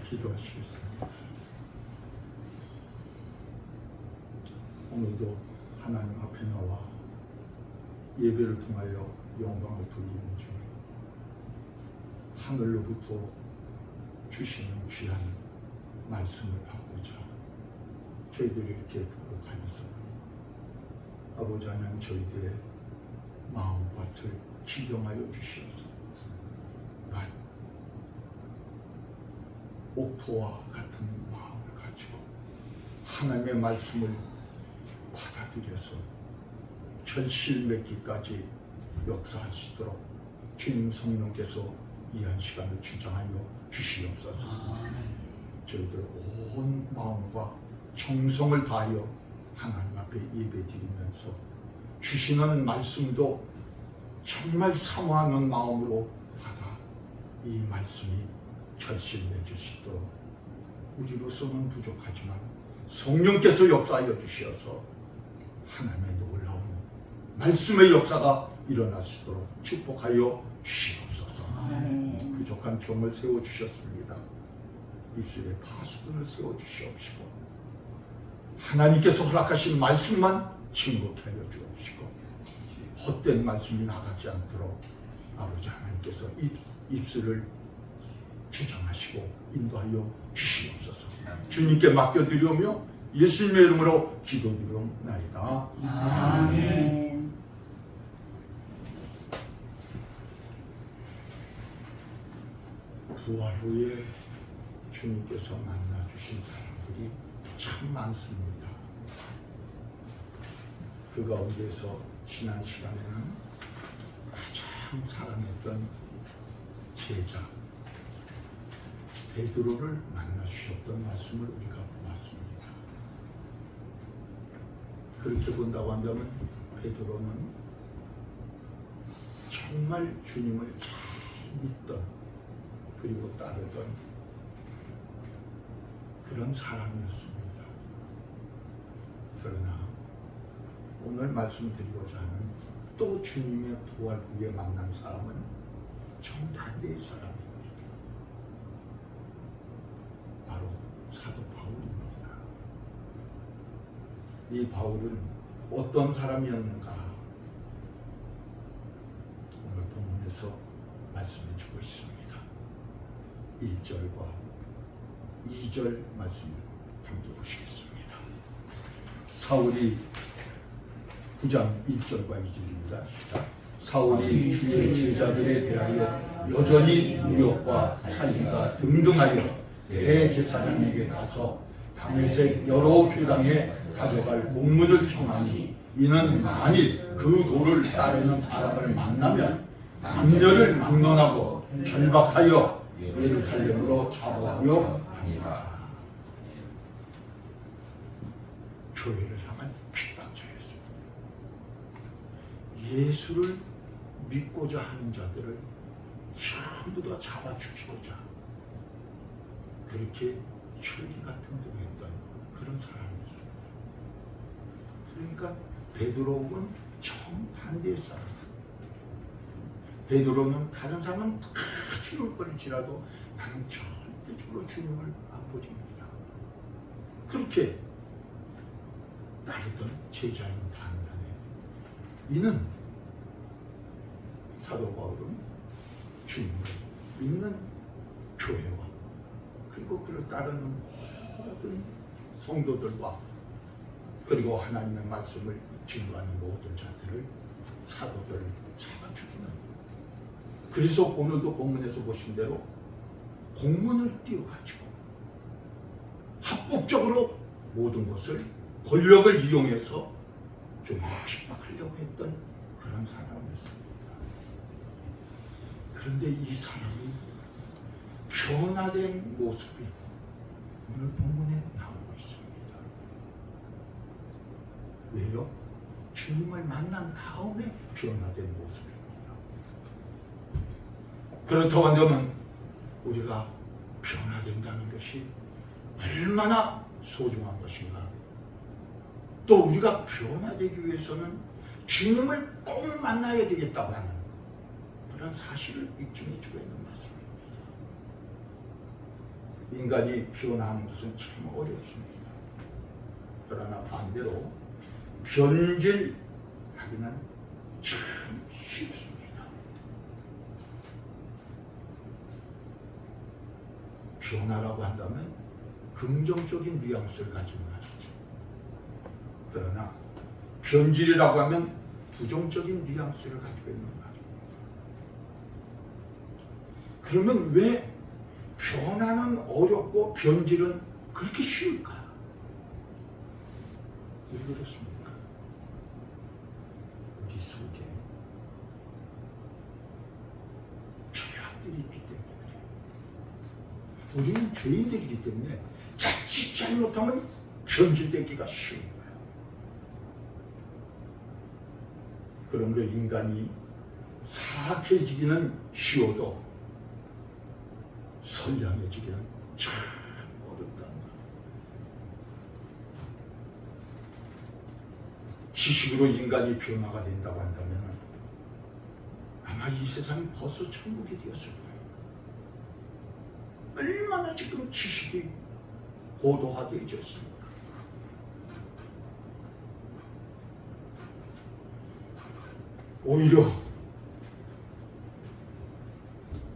기도하시겠습니다. 오늘도 하나님 앞에 나와 예배를 통하여 영광을 돌리는 중 하늘로부터 주시는 귀한 말씀을 받고자 저희들이 이렇게 부족하면서 아버지 하나님 저희들의 마음밭을 기경하여 주시어서 옥토와 같은 마음을 가지고 하나님의 말씀을 받아들여서 결실 맺기까지 역사할 수 있도록 주님 성령께서 이 한 시간을 주장하여 주시옵소서. 저희들 온 마음과 정성을 다하여 하나님 앞에 예배드리면서 주시는 말씀도 정말 사모하는 마음으로 받아 이 말씀이 결실 맺을 수 있도록 우리로서는 부족하지만 성령께서 역사하여 주시어서 하나님의 놀라운 말씀의 역사가 일어날 수 있도록 축복하여 주시옵소서. 부족한 종을 세워주셨습니다. 입술에 파수꾼을 세워주시옵시고 하나님께서 허락하신 말씀만 증거케 하여 주옵시고 헛된 말씀이 나가지 않도록 아버지 하나님께서 입술을 주장하시고 인도하여 주시옵소서. 주님께 맡겨드리오며 예수님의 이름으로 기도드리옵나이다. 아멘. 부활 후에 주님께서 만나주신 사람들이 참 많습니다. 그 가운데서 지난 시간에는 가장 사랑했던 제자 베드로를 만나주셨던 말씀을 우리가 보았습니다. 그렇게 본다고 한다면 베드로는 정말 주님을 잘 믿던 그리고 따르던 그런 사람이었습니다. 그러나 오늘 말씀드리고자 하는 또 주님의 부활 후에 만난 사람은 정반대의 사람입니다. 바로 사도 바울입니다. 이 바울은 어떤 사람이었는가 오늘 본문에서 말씀해 주고 있습니다. 1절과 2절 말씀을 함께 보시겠습니다. 사울이 9장 1절과 2절입니다. 사울이 주의 제자들에 대하여 여전히 무력과 살인과 등등하여 대제사장에게 가서 다메섹 여러 교당에 가져갈 공문을 청하니 이는 만일 그 도를 따르는 사람을 만나면 남녀를 막론하고 결박하여 예루살렘으로 잡아오려 합니다. 교회를 향한 핍박자였습니다. 예수를 믿고자 하는 자들을 전부 다 잡아 죽이고자 그렇게 혈기 같은 대로 했던 그런 사람이었습니다. 그러니까 베드로는 정반대의 사람. 베드로는 다른 사람은 다 죽을 뻔할지라도 나는 절대적으로 주님을 안 버립니다. 그렇게 따르던 제자인 반면에 이는 사도 바울은 주님을 믿는 교회와 그리고 그를 따르는 모든 성도들과 그리고 하나님의 말씀을 증거하는 모든 자들을 사도들을 잡아 죽이는 그래서 오늘도 본문에서 보신 대로 공문을 띄워가지고 합법적으로 모든 것을 권력을 이용해서 좀 핍박하려고 했던 그런 사람이었습니다. 그런데 이 사람이 변화된 모습이 오늘 본문에 나오고 있습니다. 왜요? 주님을 만난 다음에 변화된 모습입니다. 그렇다고 한다면 우리가 변화된다는 것이 얼마나 소중한 것인가. 또 우리가 변화되기 위해서는 주님을 꼭 만나야 되겠다고 하는 그런 사실을 입증해 주고 있는 말씀입니다. 인간이 변하는 것은 참 어렵습니다. 그러나 반대로 변질하기는 참 쉽습니다. 변화라고 한다면 긍정적인 뉘앙스를 가진 말이죠. 그러나 변질이라고 하면 부정적인 뉘앙스를 가지고 있는 말입니다. 그러면 왜 변화는 어렵고 변질은 그렇게 쉬울까? 왜 그렇습니까? 우리 속에 죄악들이 있기 때문에 그래요. 우리는 죄인들이기 때문에 자칫 잘못하면 변질되기가 쉬운 거예요. 그러므로 인간이 사악해지기는 쉬워도 선량해지기는 참 어렵다는 거예요. 지식으로 인간이 변화가 된다고 한다면 아마 이 세상이 벌써 천국이 되었을 거예요. 얼마나 지금 지식이 고도화되어져 있습니까? 오히려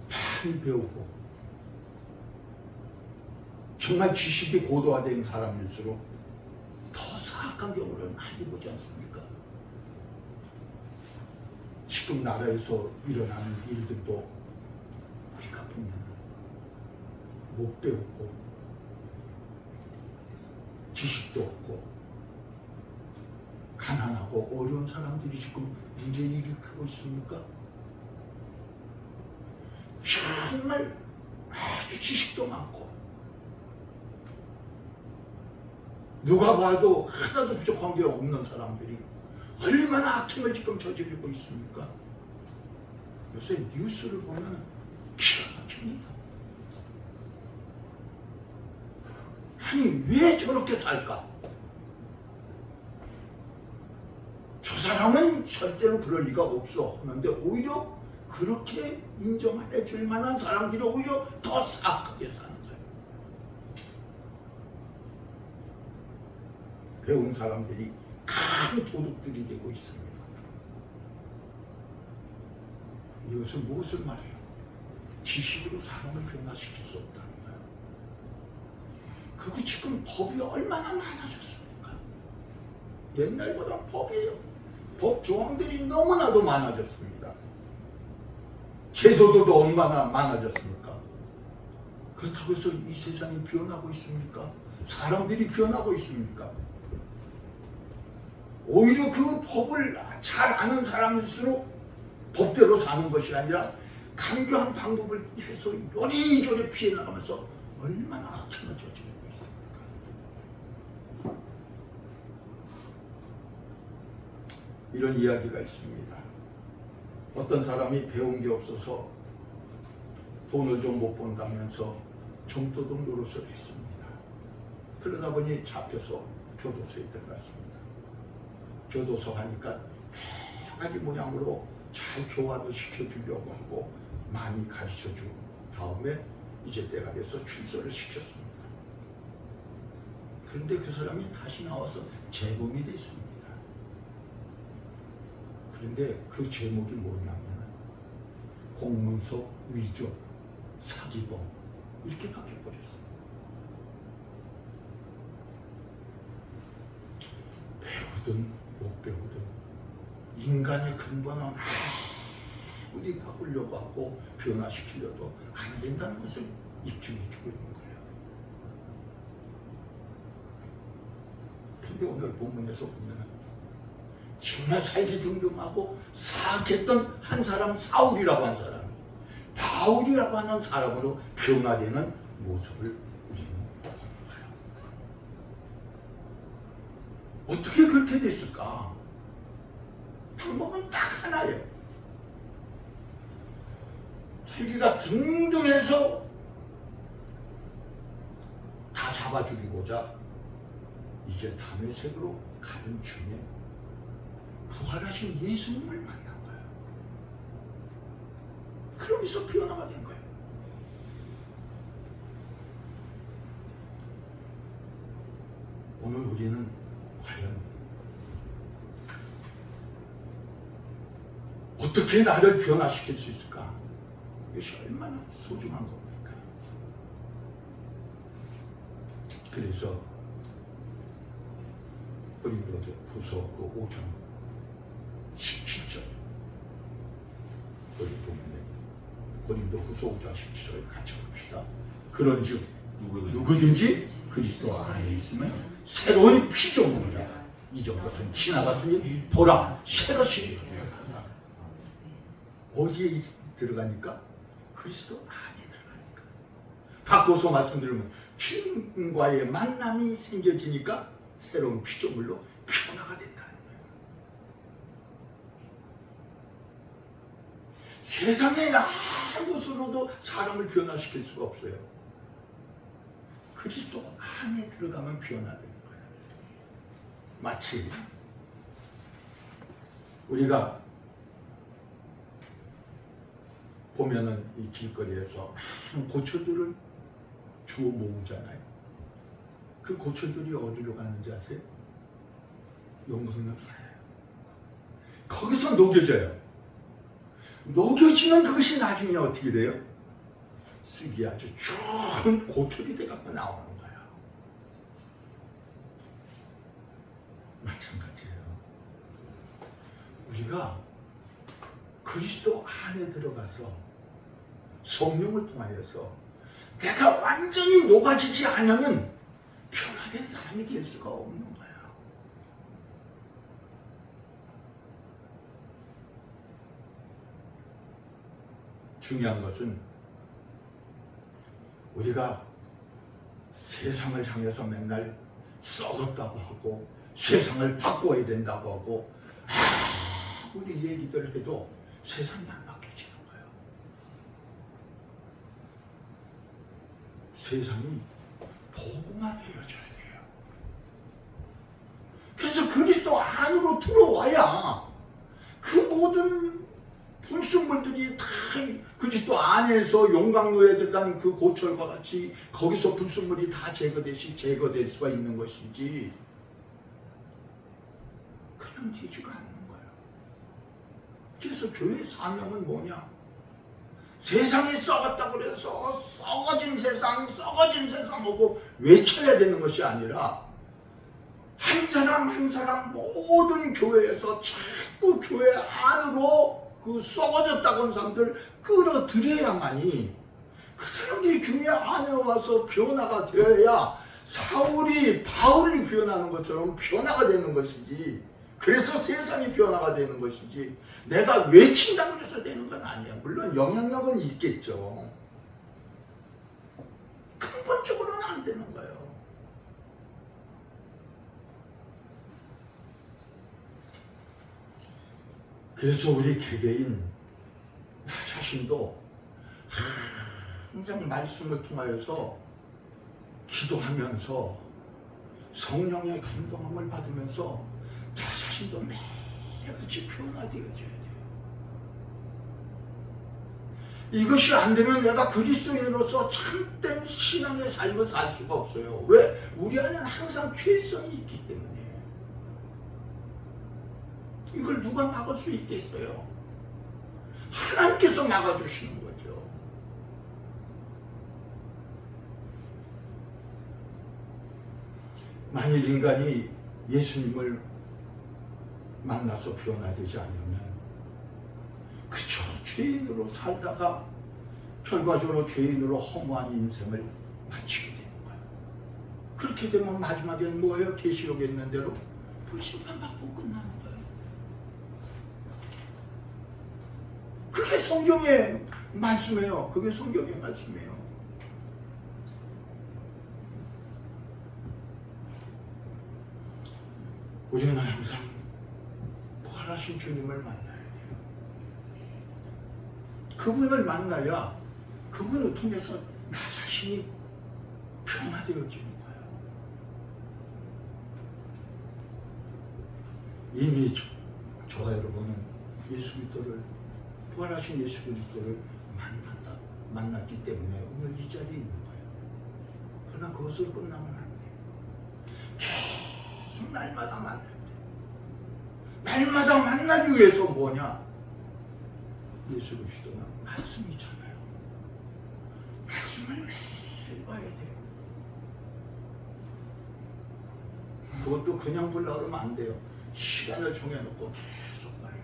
많이 배우고 정말 지식이 고도화된 사람일수록 더 사악한 경우를 많이 보지 않습니까? 지금 나라에서 일어나는 일들도 우리가 보면 못 배웠고 지식도 없고 가난하고 어려운 사람들이 지금 문제를 일으키고 있습니까? 정말 아주 지식도 많고 누가 봐도 하나도 부족한 게 없는 사람들이 얼마나 악행을 지금 저지르고 있습니까? 요새 뉴스를 보면 기가 막힙니다. 아니 왜 저렇게 살까? 저 사람은 절대로 그럴 리가 없어 하는데 오히려 그렇게 인정해 줄 만한 사람들이 오히려 더 사악하게 사는 거예요. 배운 사람들이 큰 도둑들이 되고 있습니다. 이것은 무엇을 말해요? 지식으로 사람을 변화시킬 수 없다는 거예요. 그리고 지금 법이 얼마나 많아졌습니까? 옛날보다 법 조항들이 너무나도 많아졌습니다. 제도도 얼마나 많아졌습니까? 그렇다고 해서 이 세상이 변하고 있습니까? 사람들이 변하고 있습니까? 오히려 그 법을 잘 아는 사람일수록 법대로 사는 것이 아니라 간교한 방법을 해서 요리조리 피해 나가면서 얼마나 악행을 저지르고 있습니까? 이런 이야기가 있습니다. 어떤 사람이 배운 게 없어서 돈을 좀 못 번다면서 좀도둑 노릇을 했습니다. 그러다 보니 잡혀서 교도소에 들어갔습니다. 교도소 가니까 여러 가지 모양으로 잘 교화도 시켜주려고 하고 많이 가르쳐준 다음에 이제 때가 돼서 출소를 시켰습니다. 그런데 그 사람이 다시 나와서 재범이 됐습니다. 그런데 그 제목이 뭐냐면 공문서 위조, 사기범 이렇게 바뀌어버렸어요. 배우든 못 배우든 인간의 근본은 아무리 바꾸려고 하고 변화시키려도 안 된다는 것을 입증해주고 있는 거예요. 근데 오늘 본문에서 보면 정말 살기 등등하고 사악했던 한 사람, 사울이라고 한 사람이 바울이라고 하는 사람으로 변화되는 모습을 우리는 보는 거예요. 어떻게 그렇게 됐을까? 방법은 딱 하나예요. 살기가 등등해서 다 잡아 죽이고자 이제 다메섹으로 가던 중에 부활하신 예수님을 만난 거예요. 그러면서 변화가 된 거예요. 오늘 우리는 과연 어떻게 나를 변화시킬 수 있을까? 이것이 얼마나 소중한 겁니까? 그래서 고린도후서 5장 17절 고린도후서 5장 17절 같이 봅시다. 그런즉 누구든지 그리스도 안에 있으면 새로운 피조물이라. 이전 것은 지나갔으니 보라 새 것이 되었다. 어디에 들어가니까? 그리스도 안에 들어가니까. 바꿔서 말씀드리면 주님과의 만남이 생겨지니까 새로운 피조물로 변화가 된다는 거예요. 세상의 아무것으로도 사람을 변화시킬 수가 없어요. 그리스도 안에 들어가면 변화되는 거예요. 마치 우리가 보면은 이 길거리에서 많은 고초들을 주워 모으잖아요. 그 고초들이 어디로 가는지 아세요? 용광로로 가요. 거기서 녹여져요. 녹여지면 그것이 나중에 어떻게 돼요? 쓰기 아주 좋은 고철이 돼갖고 나오는 거예요. 마찬가지예요. 우리가 그리스도 안에 들어가서 성령을 통하여서 내가 완전히 녹아지지 않으면 변화된 사람이 될 수가 없는 거예요. 중요한 것은 우리가 세상을 향해서 맨날 썩었다고 하고 세상을 바꿔야 된다고 하고 우리 얘기들을 해도 세상이 안 바뀌어지는 거예요. 세상이 복음화되어져야 돼요. 그래서 그리스도 안으로 들어와야 그 모든 불순물들이 다 그리스도 안에서 용광로에 들어간 그 고철과 같이 거기서 불순물이 다 제거될 수가 있는 것이지 그냥 되지가 않는 거예요. 그래서 교회의 사명은 뭐냐? 세상이 썩었다고 해서 썩어진 세상 오고 외쳐야 되는 것이 아니라 한 사람 한 사람 모든 교회에서 자꾸 교회 안으로 그 썩어졌다고 하는 사람들 끌어들여야만이 그 사람들이 교회 안에 와서 변화가 되어야 사울이 바울이 변하는 것처럼 변화가 되는 것이지. 그래서 세상이 변화가 되는 것이지 내가 외친다고 해서 되는 건 아니야. 물론 영향력은 있겠죠. 근본적으로는 안 되는 거예요. 그래서 우리 개개인 나 자신도 항상 말씀을 통하여서 기도하면서 성령의 감동함을 받으면서 나 자신도 매일같이 변화되어져야 돼요. 이것이 안 되면 내가 그리스도인으로서 참된 신앙의 삶을 살 수가 없어요. 왜? 우리 안에는 항상 죄성이 있기 때문에. 이걸 누가 막을 수 있겠어요? 하나님께서 막아주시는 거죠. 만일 인간이 예수님을 만나서 변화되지 않으면 그저 죄인으로 살다가 결과적으로 죄인으로 허무한 인생을 마치게 되는 거예요. 그렇게 되면 마지막엔 뭐예요? 계시록에 있는 대로 불심판 받고 끝나는 거예요. 그게 성경의 말씀이에요. 그게 성경의 말씀이에요. 우리는 항상 부활하신 주님을 만나야 돼요. 그분을 만나야 그분을 통해서 나 자신이 변화되어지는 거예요. 이미 저와 여러분은 예수 그리스도를 부활하신 예수 그리스도를 만났기 때문에 오늘 이 자리에 있는 거예요. 그러나 그것으로 끝나면 안 돼요. 계속 날마다 만나야 돼. 날마다 만나기 위해서 뭐냐? 예수 그리스도는 말씀이잖아요. 말씀을 매일 봐야 돼요. 그것도 그냥 보려고 그러면 안 돼요. 시간을 정해놓고 계속 봐야 돼요.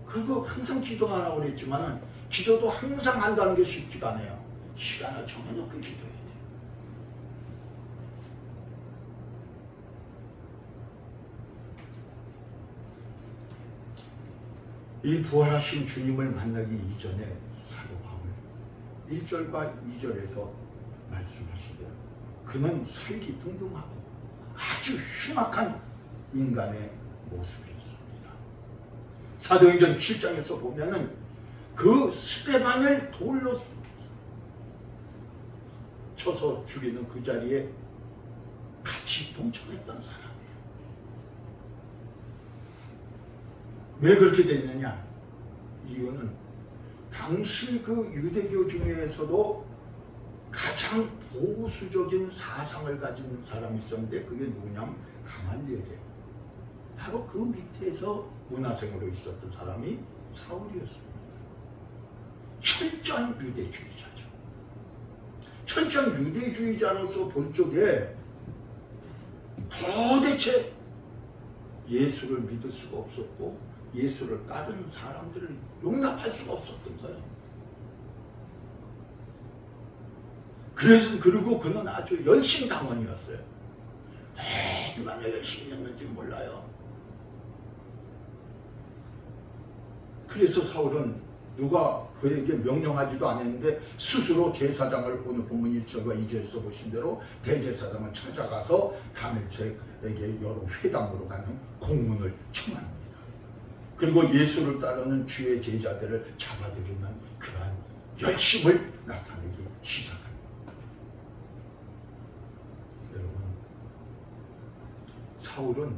그거 항상 기도하라고 그랬지만 기도도 항상 한다는 게 쉽지가 않아요. 시간을 정해놓고 기도해야 돼요. 이 부활하신 주님을 만나기 이전에 사도 바울 1절과 2절에서 말씀하시되 그는 살기둥둥하고 아주 흉악한 인간의 모습이었습니다. 사도행전 7장에서 보면은 그 스데반을 돌로 쳐서 죽이는 그 자리에 같이 동참했던 사람이에요. 왜 그렇게 됐느냐? 이유는 당시 그 유대교 중에서도 가장 보수적인 사상을 가진 사람이 있었는데 그게 누구냐면 가말리엘이에요. 바로 그 밑에서 문화생으로 있었던 사람이 사울이었습니다. 철저한 유대주의자죠. 철저한 유대주의자로서 볼 적에 도대체 예수를 믿을 수가 없었고 예수를 따르는 사람들을 용납할 수가 없었던 거예요. 그리고 그는 아주 열심당원이었어요. 얼마나 열심히 했는지 몰라요. 그래서 사울은 누가 그에게 명령하지도 않았는데 스스로 제사장을 오늘 본문 1절과 2절에서 보신 대로 대제사장을 찾아가서 다메섹에게 여러 회당으로 가는 공문을 청합니다. 그리고 예수를 따르는 주의 제자들을 잡아들이는 그러한 열심을 나타내기 시작합니다. 여러분, 사울은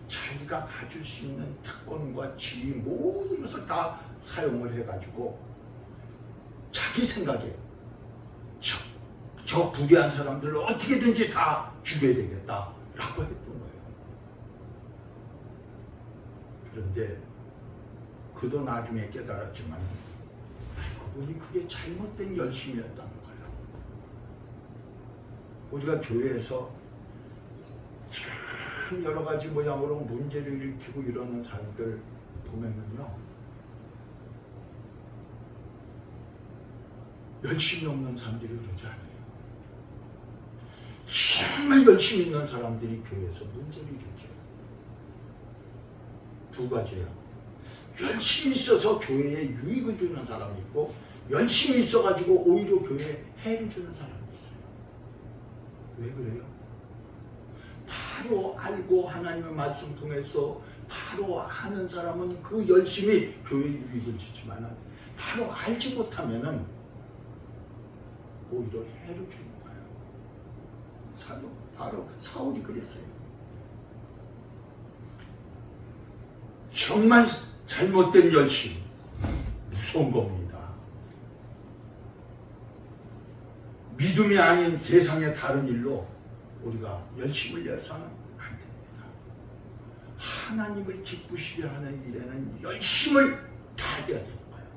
자기가 가질 수 있는 특권과 지위 모든 것을 다 사용을 해가지고 자기 생각에 저 부귀한 사람들을 어떻게든지 다 죽여야 되겠다라고 했던 거예요. 그런데 그도 나중에 깨달았지만 알고 보니 그게 잘못된 열심이었다는 거예요. 우리가 교회에서 참 여러 가지 모양으로 문제를 일으키고 이러는 사람들 보면은요, 열심히 없는 사람들이 그러지 않아요. 정말 열심히 있는 사람들이 교회에서 문제를 일으켜요. 두 가지예요. 열심히 있어서 교회에 유익을 주는 사람이 있고 열심히 있어가지고 오히려 교회에 해를 주는 사람이 있어요. 왜 그래요? 바로 알고 하나님의 말씀 통해서 바로 아는 사람은 그 열심히 교회에 유익을 주지만 바로 알지 못하면은 오히려 해를 주는 거예요. 바로 사울이 그랬어요. 정말 잘못된 열심, 무서운 겁니다. 믿음이 아닌 세상의 다른 일로 우리가 열심을 내서는 안 됩니다. 하나님을 기쁘시게 하는 일에는 열심을 다해야 되는 거예요.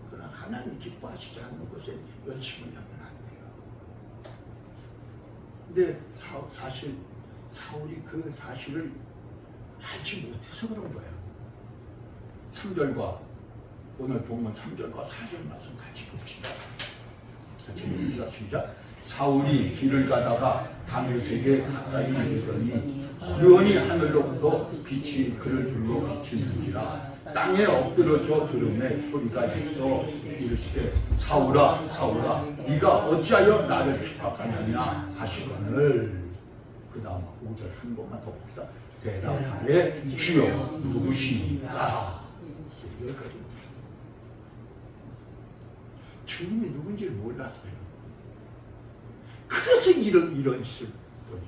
그러나 하나님이 기뻐하시지 않는 것에 열심을 하면 안 돼요. 근데 사실 사울이 그 사실을 알지 못해서 그런 거예요. 3절과 오늘 보면 3절과 4절 말씀 같이 봅시다. 같이 봅시다. 시작. 사울이 길을 가다가 다메섹에 가까이 이르더니 호련히 하늘로부터 빛이 그를 둘러 비치는지라 땅에 엎드러져 들음에 소리가 있어 이르시되 사울아 사울아 네가 어찌하여 나를 핍박하느냐 하시거늘. 그 다음 5절 한 번만 더 봅시다. 대답하되 주여 누구시니까. 여기까지 봅시다. 주님이 누군지를 몰랐어요. 그래서 이런 짓을 벌인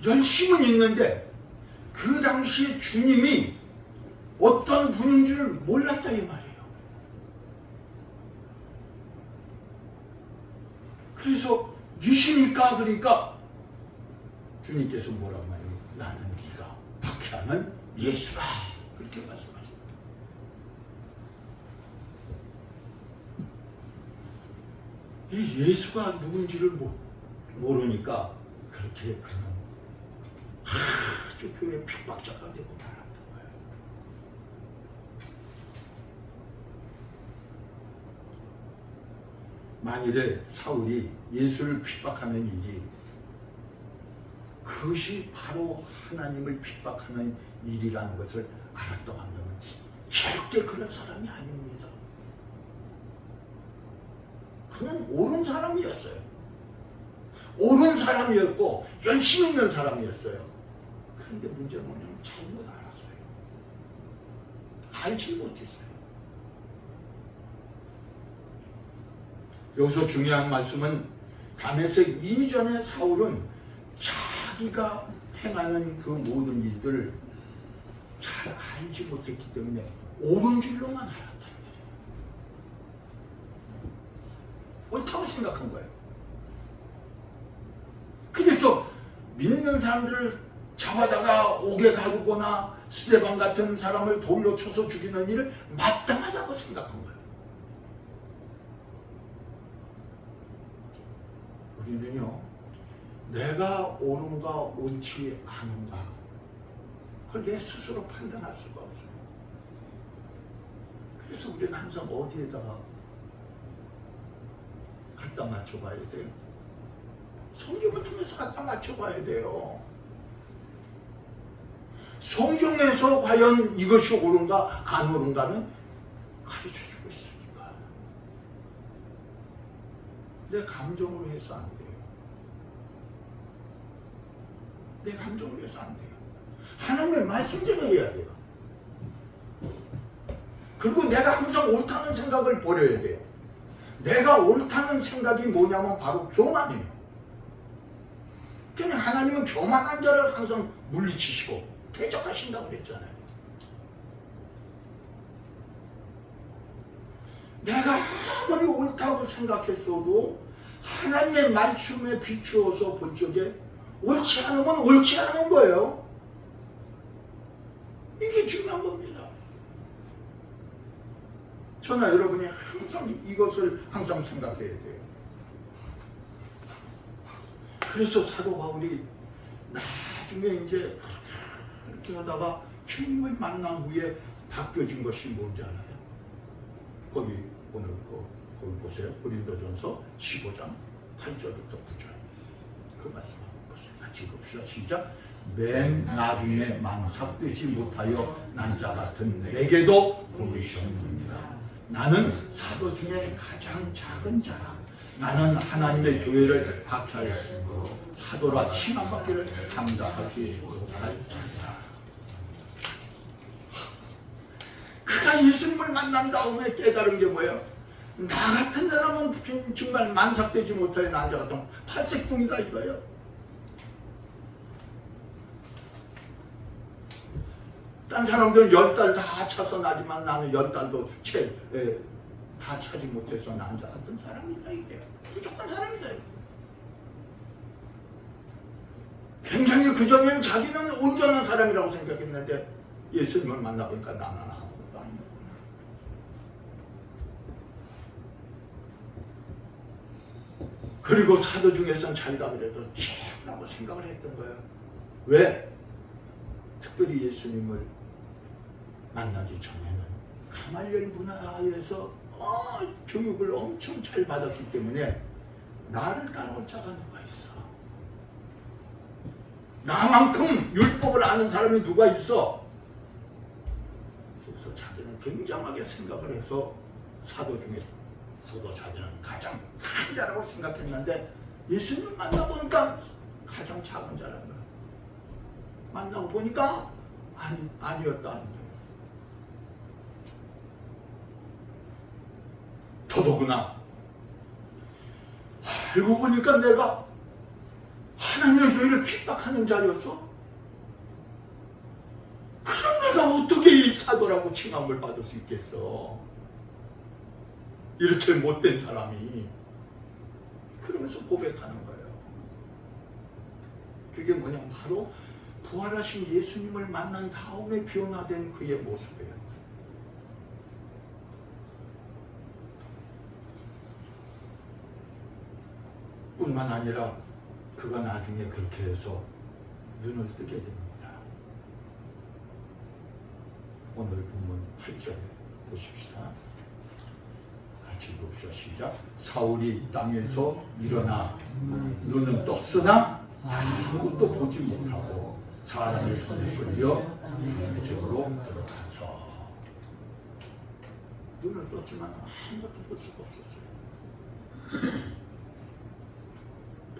거예요. 열심은 있는데 그 당시에 주님이 어떤 분인 줄 몰랐다 이 말이에요. 그래서 니시니까 그러니까 주님께서 뭐라고 말해요? 나는 네가 박해하는 예수라 그렇게 말씀하십니다. 이 예수가 누군지를 모르니까 그렇게 그는 아주 교회 핍박자가 되고 말았던 거예요. 만일에 사울이 예수를 핍박하는 일이 그것이 바로 하나님을 핍박하는 일이라는 것을 알았다고 한다면 절대 그런 사람이 아닙니다. 그는 옳은 사람이었어요. 옳은 사람이었고 열심히 있는 사람이었어요. 그런데 문제는 뭐냐면 잘못 알았어요. 알지 못했어요. 여기서 중요한 말씀은 다메섹 이전의 사울은 자기가 행하는 그 모든 일들을 잘 알지 못했기 때문에 옳은 줄로만 알았다는 거예요. 옳다고 생각한 거예요. 그래서 믿는 사람들을 잡아다가 옥에 가두거나 스데반 같은 사람을 돌로 쳐서 죽이는 일을 마땅하다고 생각한 거예요. 우리는요, 내가 옳은가 옳지 않은가 그걸 내 스스로 판단할 수가 없어요. 그래서 우리는 항상 어디에다가 갖다 맞춰봐야 돼요? 성경을 통해서 갖다 맞춰봐야 돼요. 성경에서 과연 이것이 옳은가 안 옳은가는 가르쳐주고 있으니까. 내 감정으로 해서 안 돼요. 내 감정으로 해서 안 돼요. 하나님의 말씀대로 해야 돼요. 그리고 내가 항상 옳다는 생각을 버려야 돼요. 내가 옳다는 생각이 뭐냐면 바로 교만이에요. 그냥 하나님은 교만한 자를 항상 물리치시고 대적하신다고 그랬잖아요. 내가 아무리 옳다고 생각했어도 하나님의 말씀에 비추어서 본 적에 옳지 않으면 옳지 않은 거예요. 이게 중요한 겁니다. 저나 여러분이 항상 이것을 항상 생각해야 돼요. 그래서 사도 바울이 나중에 이제 그렇게 하다가 주님을 만난 후에 바뀌어진 것이 뭔지 알아요? 거기 오늘 거기 보세요. 고린도전서 15장 8절부터 9절 그 말씀 한번 보세요. 같이 읽읍시다. 시작. 맨 나중에 만삭되지 못하여 난자 같은 내게도 보이셨느니라. 나는 사도 중에 가장 작은 자라. 나는 하나님의 교회를 박해하였으므로 사도라 칭함받기를 감당하지 못할 자라. 그가 예수님을 만난 다음에 깨달은 게 뭐예요? 나 같은 사람은 정말 만삭되지 못할 난자 같은 팔색둥이다 이거예요. 딴 사람들은 10달 다 차서 나지만 나는 10달도 다 차지 못해서 난자 같은 사람이다 이게요. 부족한 사람이다. 굉장히 그전에는 자기는 온전한 사람이라고 생각했는데 예수님을 만나보니까 나는 아무것도 아니구나. 그리고 사도 중에서는 자기가 그래도 최고라고 생각을 했던 거예요. 왜? 특별히 예수님을 만나기 전에는 가말리엘 문화에서 교육을 엄청 잘 받았기 때문에 나를 따라올 자가 누가 있어? 나만큼 율법을 아는 사람이 누가 있어? 그래서 자기는 굉장하게 생각을 해서 사도 중에서도 자기는 가장 큰 자라고 생각했는데 예수님을 만나보니까 가장 작은 자라는 거야. 만나고 보니까 아니었다는 거예요. 더더구나 알고 보니까 내가 하나님의 교회를 핍박하는 자였어. 그럼 내가 어떻게 이 사도라고 칭함을 받을 수 있겠어? 이렇게 못된 사람이. 그러면서 고백하는 거예요. 그게 뭐냐면 바로 부활하신 예수님을 만난 다음에 변화된 그의 모습이에요. 뿐만 아니라 그가 나중에 그렇게 해서 눈을 뜨게 됩니다. 오늘 본문 8절 보십시다. 같이 읽읍시다. 시작. 사울이 땅에서 일어나 눈은 떴으나 아무것도 보지 못하고 사람의 손에 끌려 안식으로 들어가서 눈을 떴지만 아무것도 볼 수가 없었어요.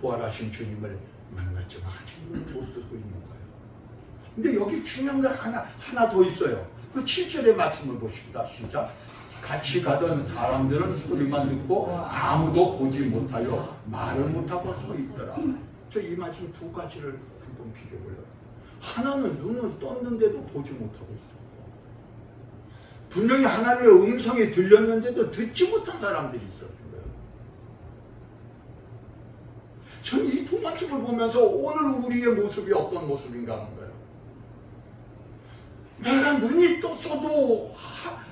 부활하신 주님을 만났지만 아직 눈을 못 뜨고 있는 거예요. 근데 여기 중요한 거 하나 더 있어요. 그 7절의 말씀을 보십시다. 시작. 같이 가던 사람들은 소리만 듣고 아무도 보지 못하여 말을 못하고 서 있더라. 저 이 말씀 두 가지를 한번 비교해볼래요. 하나는 눈을 떴는데도 보지 못하고 있었고, 분명히 하나님의 음성이 들렸는데도 듣지 못한 사람들이 있었던 거예요. 저는 이 두 말씀을 보면서 오늘 우리의 모습이 어떤 모습인가 하는 거예요. 내가 눈이 떴어도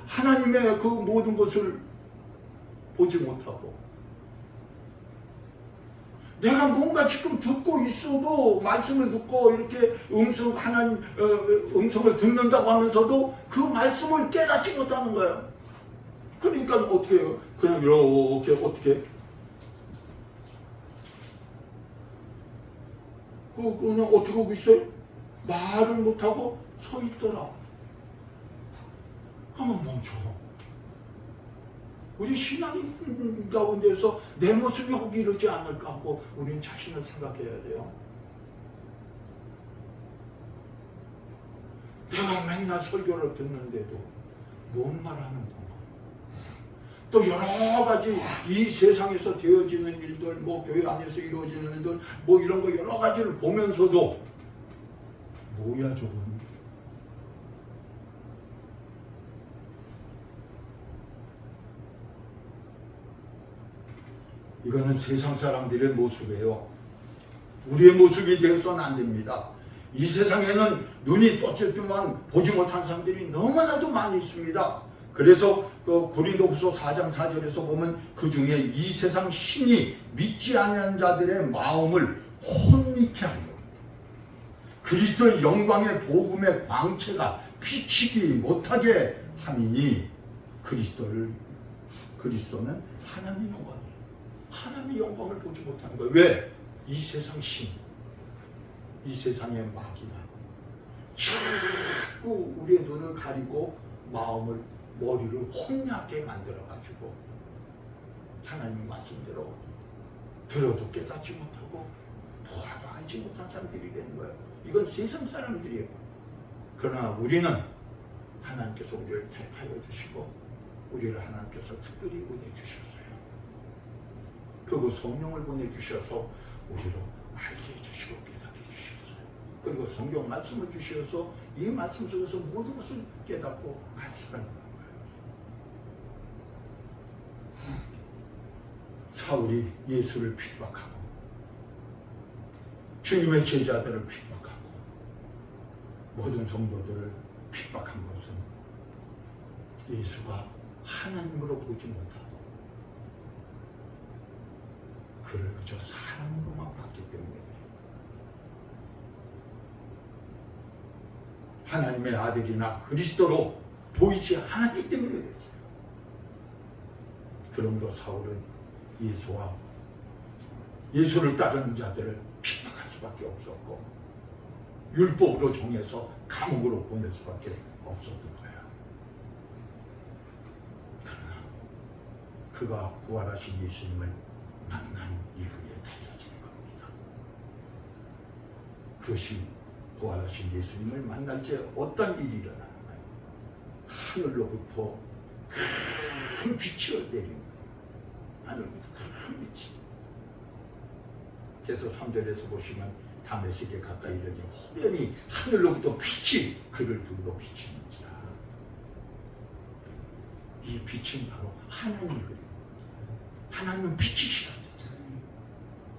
하나님의 그 모든 것을 보지 못하고, 내가 뭔가 지금 듣고 있어도 말씀을 듣고 이렇게 하나님 음성을 듣는다고 하면서도 그 말씀을 깨닫지 못하는 거예요. 그러니까 어떻게 해요? 그냥 이렇게 어떻게? 그냥 어떻게 하고 있어요? 말을 못하고 서 있더라. 한번 멈춰. 우리 신앙인 가운데서 내 모습이 혹 이러지 않을까 하고 우리는 자신을 생각해야 돼요. 내가 맨날 설교를 듣는데도 뭔 말하는 건가? 또 여러 가지 이 세상에서 되어지는 일들, 뭐 교회 안에서 이루어지는 일들, 뭐 이런 거 여러 가지를 보면서도 뭐야 저건? 이거는 세상 사람들의 모습이에요. 우리의 모습이 되어서는 안 됩니다. 이 세상에는 눈이 떴지만 보지 못한 사람들이 너무나도 많이 있습니다. 그래서 그 고린도후서 4장 4절에서 보면 그 중에 이 세상 신이 믿지 않는 자들의 마음을 혼미케 하여 그리스도의 영광의 복음의 광채가 비치지 못하게 함이니 그리스도는 하나님의 영광이에요. 하나님의 영광을 보지 못하는 거예요. 왜? 이 세상 신, 이 세상의 마귀가 자꾸 우리의 눈을 가리고 머리를 혼미하게 만들어가지고 하나님 말씀대로 들어도 깨닫지 못하고 보아도 알지 못한 사람들이 되는 거예요. 이건 세상 사람들이에요. 그러나 우리는 하나님께서 우리를 택하여 주시고 우리를 하나님께서 특별히 은혜 주셨어요. 그리고 성령을 보내주셔서 우리로 알게 해주시고 깨닫게 해주셨어요. 그리고 성경 말씀을 주셔서 이 말씀 속에서 모든 것을 깨닫고 알 수가 있는 거예요. 사울이 예수를 핍박하고 주님의 제자들을 핍박하고 모든 성도들을 핍박한 것은 예수가 하나님으로 보지 못하고 그를 그저 사람으로만 봤기 때문에 하나님의 아들이나 그리스도로 보이지 않았기 때문에 그랬어요. 그러므로 사울은 예수를 따르는 자들을 핍박할 수밖에 없었고 율법으로 정해서 감옥으로 보낼 수밖에 없었던 거예요. 그러나 그가 부활하신 예수님을 만난 이후에 달라지는 겁니다. 그것이 부활하신 예수님을 만날 때 어떤 일이 일어나는가요? 하늘로부터 큰 빛이 내리는 거예요. 하늘로부터 큰 빛이. 그래서 3절에서 보시면 다메섹에 가까이 이르니 호련히 하늘로부터 빛이 그를 둘러 비치는지라. 이 빛은 바로 하나님이거든요. 하나님은 빛이시라 그랬잖아요.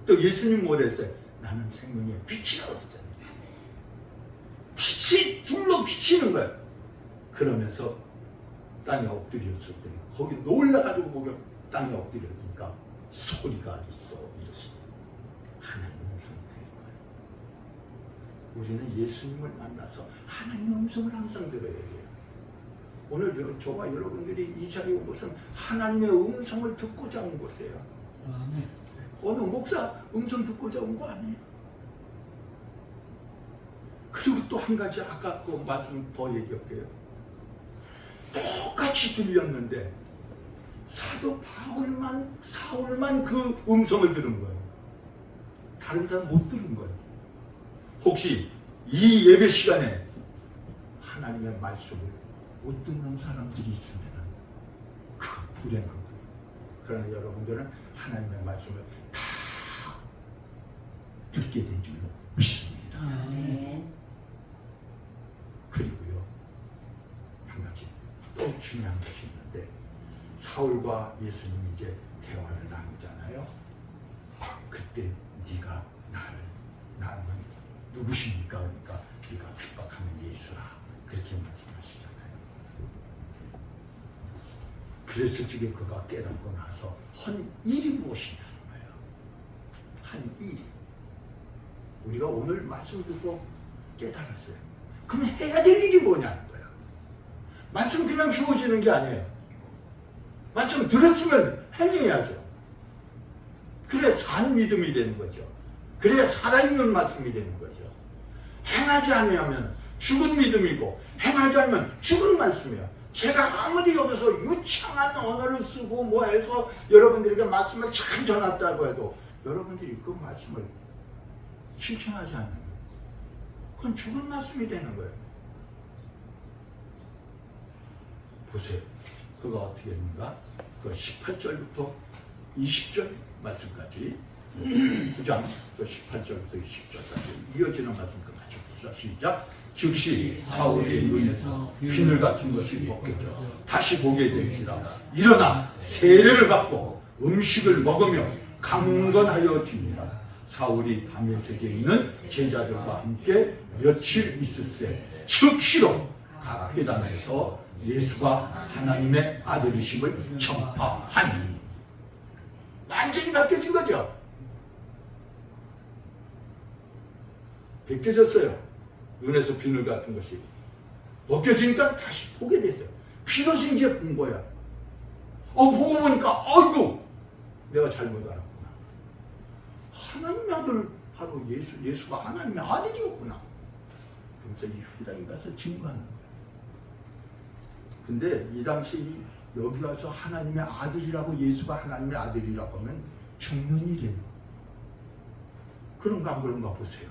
또 예수님 뭐랬어요? 나는 생명의 빛이라고 했잖아요. 빛이 둘로 비치는 거예요. 그러면서 땅에 엎드렸을 때 거기 놀라가지고 거기 땅에 엎드렸으니까 소리가 있어 이러시대. 하나님 음성이 들린 거예요. 우리는 예수님을 만나서 하나님의 음성을 항상 들어야 돼요. 오늘 저와 여러분들이 이 자리에 온 것은 하나님의 음성을 듣고자 온 것이에요. 어느 목사 음성 듣고자 온 거 아니에요. 그리고 또 한 가지 아까 그 말씀 더 얘기할게요. 똑같이 들렸는데 사도 사울만 그 음성을 들은 거예요. 다른 사람 못 들은 거예요. 혹시 이 예배 시간에 하나님의 말씀을 못 듣는 사람들이 있으면 그 불행한 거예요. 그러나 여러분들은 하나님의 말씀을 다 듣게 된 줄로 믿습니다. 그리고요, 한 가지 또 중요한 것이 있는데, 사울과 예수님이 이제 대화를 나누잖아요. 그때 네가 나는 누구십니까? 그러니까 네가 핍박하는 예수라, 그렇게 말씀하시잖아요. 그랬을 적에 그가 깨닫고 나서 한 일이 무엇이냐는 거예요. 한 일. 우리가 오늘 말씀 듣고 깨달았어요. 그럼 해야 될 일이 뭐냐는 거예요. 말씀 그냥 주어지는 게 아니에요. 말씀 들었으면 행해야죠. 그래야 산 믿음이 되는 거죠. 그래야 살아있는 말씀이 되는 거죠. 행하지 않으면 죽은 믿음이고, 행하지 않으면 죽은 말씀이에요. 제가 아무리 여기서 유창한 언어를 쓰고 뭐 해서 여러분들에게 말씀을 잘 전했다고 해도 여러분들이 그 말씀을 실천하지 않으면 그건 죽은 말씀이 되는 거예요. 보세요. 그가 어떻게 했는가? 그 18절부터 20절 말씀까지 9장 그 18절부터 20절까지 이어지는 말씀 그 같이 보자. 시작. 즉시 사울의 눈에서 비늘 같은 것이 벗겨져 다시 보게 되니라. 일어나 세례를 받고 음식을 먹으며 강건하여집니다. 사울이 다메섹에 있는 제자들과 함께 며칠 있을새 즉시로 각 회당에서 예수가 하나님의 아들이심을 전파하니. 완전히 바뀌어진 거죠. 벗겨졌어요. 눈에서 비늘 같은 것이 벗겨지니까 다시 보게 됐어요. 비로소 이제 본 거야. 보고 보니까 아이고 내가 잘못 알았구나. 하나님의 아들 바로 예수가 하나님의 아들이었구나. 그래서 이 회당에 가서 증거하는 거예요. 근데 이 당시 여기 와서 하나님의 아들이라고, 예수가 하나님의 아들이라고 하면 죽는 일이에요. 그런가 안 그런가 보세요.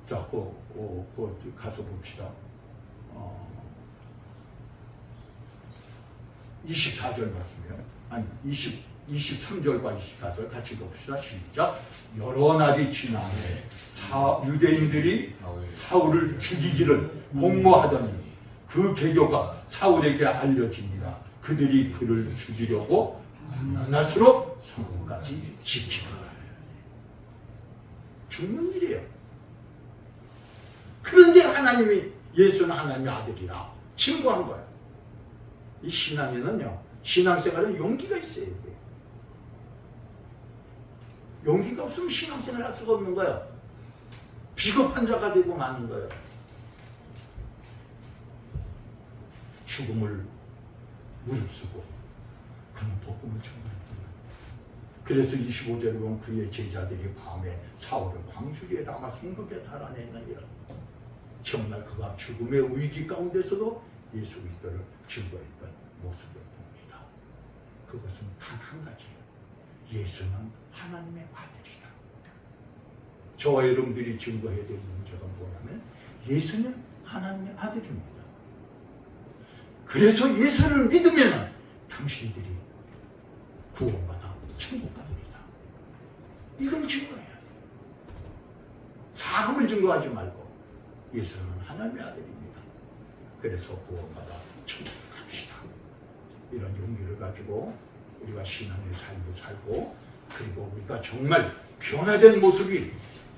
자, 가서 봅시다. 24절 말씀이에요. 아니, 23절과 24절 같이 봅시다. 시작. 여러 날이 지나매 유대인들이 사울을 죽이기를 공모하더니 그 계교가 사울에게 알려집니다. 그들이 그를 죽이려고 밤낮으로 성까지 지키고. 죽는 일이에요. 그런데 예수는 하나님의 아들이라 증거한 거예요. 이 신앙에는요, 신앙생활은 용기가 있어야 돼요. 용기가 없으면 신앙생활 할 수가 없는 거예요. 비겁한 자가 되고 마는 거예요. 죽음을 무릅쓰고 그는 복음을 전하였던 거예요. 그래서 25절에 보면 그의 제자들이 밤에 사울을 광주리에 담아 성벽에 달아내느니라. 정말 그가 죽음의 위기 가운데서도 예수 그리스도를 증거했던 모습을 봅니다. 그것은 단 한 가지예요. 예수는 하나님의 아들이다. 저와 여러분들이 증거해야 될 문제가 뭐냐면 예수는 하나님의 아들입니다. 그래서 예수를 믿으면 당신들이 구원받아 천국 갑니다. 이건 증거해야 돼요. 사람을 증거하지 말고 예수는 하나님의 아들입니다. 그래서 구원받아 천국 갑시다. 이런 용기를 가지고 우리가 신앙의 삶을 살고, 그리고 우리가 정말 변화된 모습이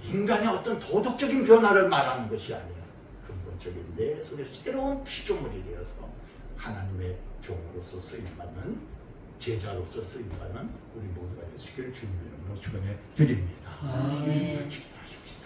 인간의 어떤 도덕적인 변화를 말하는 것이 아니라 근본적인 내 속에 새로운 피조물이 되어서 하나님의 종으로서 쓰임받는, 제자로서 쓰임받는 우리 모두가 되시기를 주님의 이름으로 축원해 드립니다. 아멘. 같이 기도하십시다.